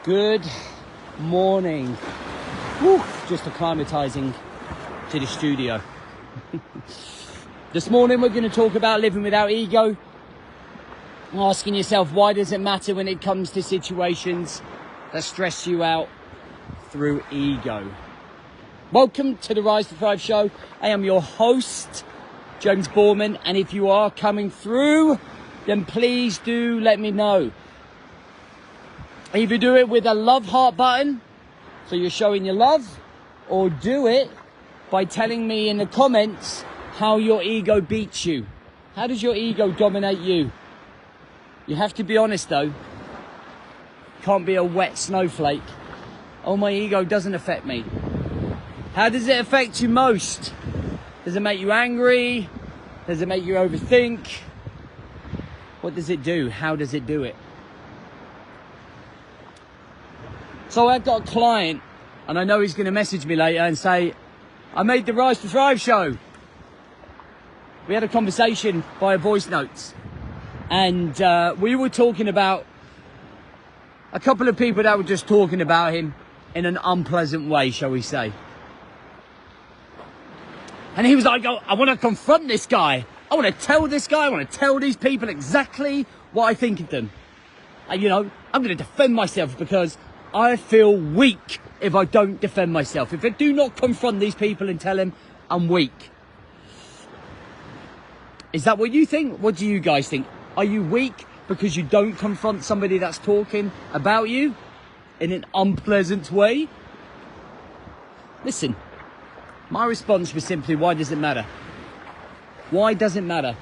Good morning. Woo, just acclimatizing to the studio. This morning we're going to talk about living without ego. Asking yourself, why does it matter when it comes to situations that stress you out through ego? Welcome to the Rise to Thrive show. I am your host, James Borman, and if you are coming through, then please do let me know. Either do it with a love heart button, so you're showing your love, or do it by telling me in the comments how your ego beats you. How does your ego dominate you? You have to be honest though. Can't be a wet snowflake. Oh, my ego doesn't affect me. How does it affect you most? Does it make you angry? Does it make you overthink? What does it do? How does it do it? So I've got a client, and I know he's going to message me later and say, I made the Rise to Thrive show. We had a conversation via voice notes, and we were talking about a couple of people that were just talking about him in an unpleasant way, shall we say. And he was like, oh, I want to confront this guy. I want to tell this guy, I want to tell these people exactly what I think of them. And, I'm going to defend myself because I feel weak if I don't defend myself. If I do not confront these people and tell them I'm weak. Is that what you think? What do you guys think? Are you weak because you don't confront somebody that's talking about you in an unpleasant way? Listen, my response was simply, why does it matter? Why does it matter?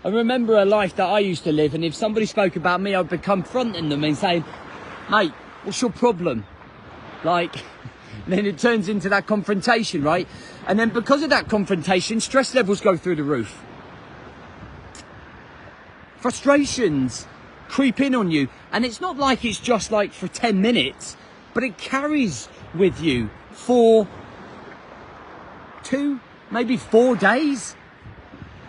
I remember a life that I used to live, and if somebody spoke about me, I'd be confronting them and saying, mate, what's your problem? Then it turns into that confrontation, right? And then because of that confrontation, stress levels go through the roof. Frustrations creep in on you. And it's not like it's just like for 10 minutes, but it carries with you for 2, maybe 4 days.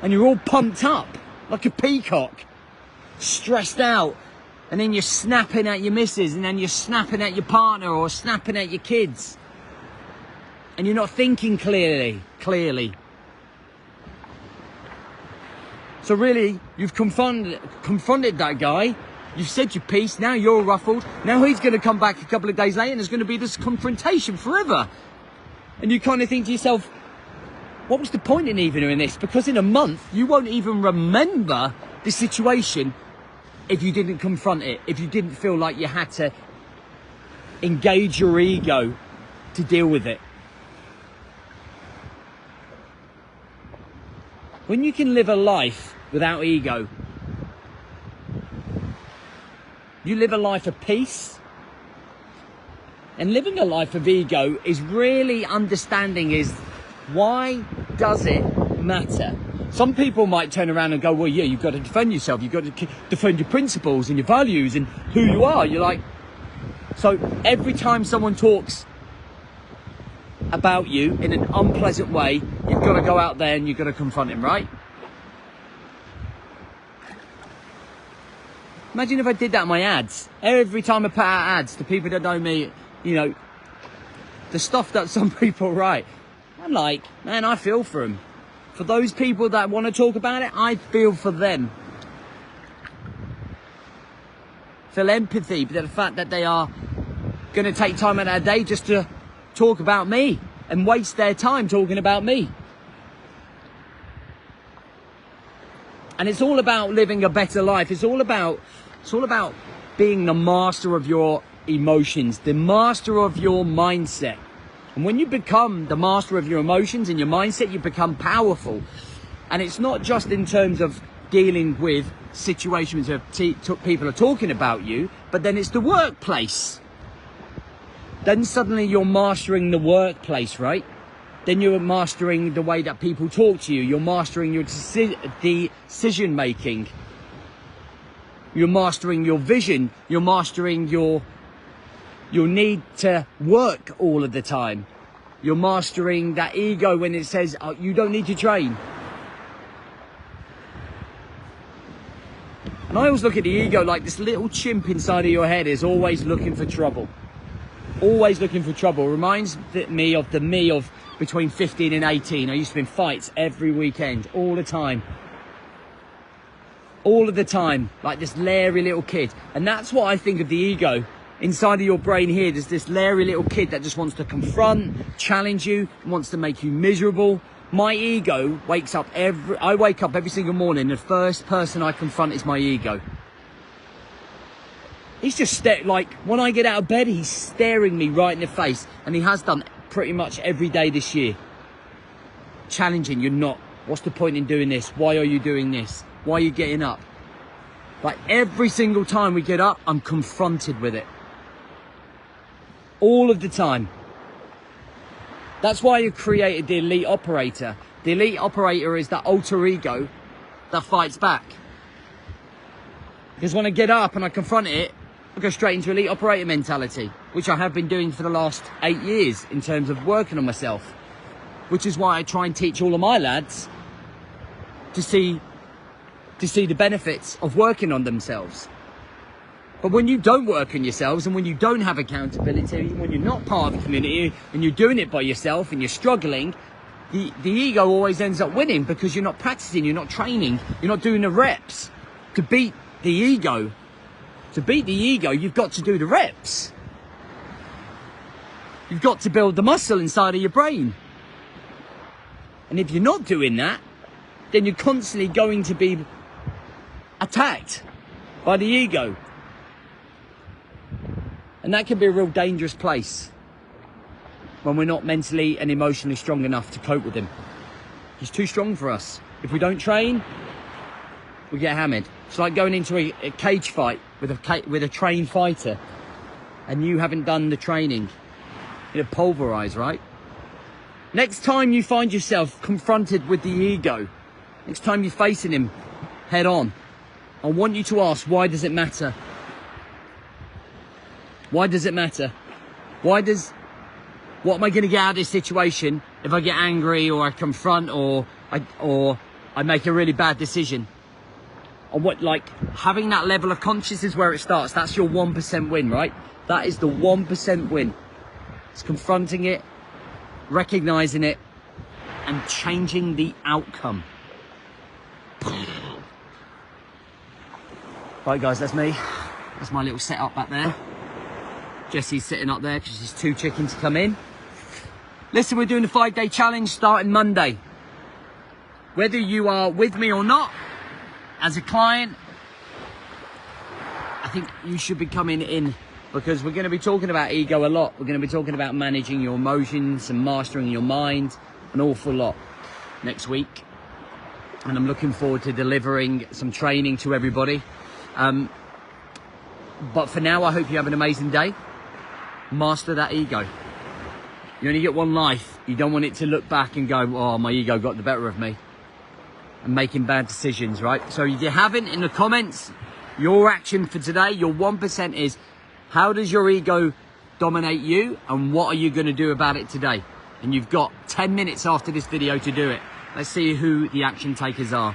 And you're all pumped up like a peacock, stressed out. And then you're snapping at your missus, and then you're snapping at your partner or snapping at your kids. And you're not thinking clearly. So really, you've confronted that guy. You've said your piece. Now you're ruffled. Now he's going to come back a couple of days later, and there's going to be this confrontation forever. And you kind of think to yourself, what was the point in even doing this? Because in a month, you won't even remember the situation if you didn't confront it, if you didn't feel like you had to engage your ego to deal with it. When you can live a life without ego, you live a life of peace. And living a life of ego is really understanding is, why does it matter? Some people might turn around and go, well, yeah, you've got to defend yourself. You've got to defend your principles and your values and who you are. You're like, so every time someone talks about you in an unpleasant way, you've got to go out there and you've got to confront him, right? Imagine if I did that in my ads. Every time I put out ads to people that know me, the stuff that some people write, I'm like, man, I feel for them. For those people that want to talk about it, I feel for them. Feel empathy for the fact that they are going to take time out of their day just to talk about me and waste their time talking about me. And it's all about living a better life. It's all about being the master of your emotions, the master of your mindset. And when you become the master of your emotions and your mindset, you become powerful. And it's not just in terms of dealing with situations where people are talking about you, but then it's the workplace. Then suddenly you're mastering the workplace, right? Then you're mastering the way that people talk to you. You're mastering your decision making. You're mastering your vision. You're mastering your need to work all of the time. You're mastering that ego when it says, oh, you don't need to train. And I always look at the ego like this little chimp inside of your head is always looking for trouble. Always looking for trouble. Reminds me of the me of between 15 and 18. I used to be in fights every weekend, all the time. All of the time, like this leery little kid. And that's what I think of the ego. Inside of your brain here, there's this leery little kid that just wants to confront, challenge you, wants to make you miserable. My ego wakes up I wake up every single morning, the first person I confront is my ego. He's just like, when I get out of bed, he's staring me right in the face. And he has done pretty much every day this year. Challenging, you're not. What's the point in doing this? Why are you doing this? Why are you getting up? Like every single time we get up, I'm confronted with it. All of the time. That's why you created the elite operator. The elite operator is that alter ego that fights back. Because when I get up and I confront it, I go straight into elite operator mentality, which I have been doing for the last 8 years in terms of working on myself. Which is why I try and teach all of my lads to see the benefits of working on themselves. But when you don't work on yourselves and when you don't have accountability, when you're not part of a community and you're doing it by yourself and you're struggling, the ego always ends up winning because you're not practicing, you're not training, you're not doing the reps. To beat the ego, you've got to do the reps. You've got to build the muscle inside of your brain. And if you're not doing that, then you're constantly going to be attacked by the ego. And that can be a real dangerous place when we're not mentally and emotionally strong enough to cope with him. He's too strong for us. If we don't train, we get hammered. It's like going into a cage fight with a trained fighter and you haven't done the training. You're pulverized, right? Next time you find yourself confronted with the ego, next time you're facing him head on, I want you to ask, why does it matter? Why does it matter? What am I going to get out of this situation if I get angry or I confront or I make a really bad decision? And having that level of consciousness is where it starts. That's your 1% win, right? That is the 1% win. It's confronting it, recognizing it, and changing the outcome. Right, guys, that's me. That's my little setup back there. Jesse's sitting up there because she's too chicken to come in. Listen, we're doing a 5-day challenge starting Monday. Whether you are with me or not, as a client, I think you should be coming in because we're going to be talking about ego a lot. We're going to be talking about managing your emotions and mastering your mind an awful lot next week. And I'm looking forward to delivering some training to everybody. But for now, I hope you have an amazing day. Master that ego. You only get one life. You don't want it to look back and go, oh, my ego got the better of me. And making bad decisions, right? So if you haven't, in the comments, your action for today, your 1% is, how does your ego dominate you? And what are you going to do about it today? And you've got 10 minutes after this video to do it. Let's see who the action takers are.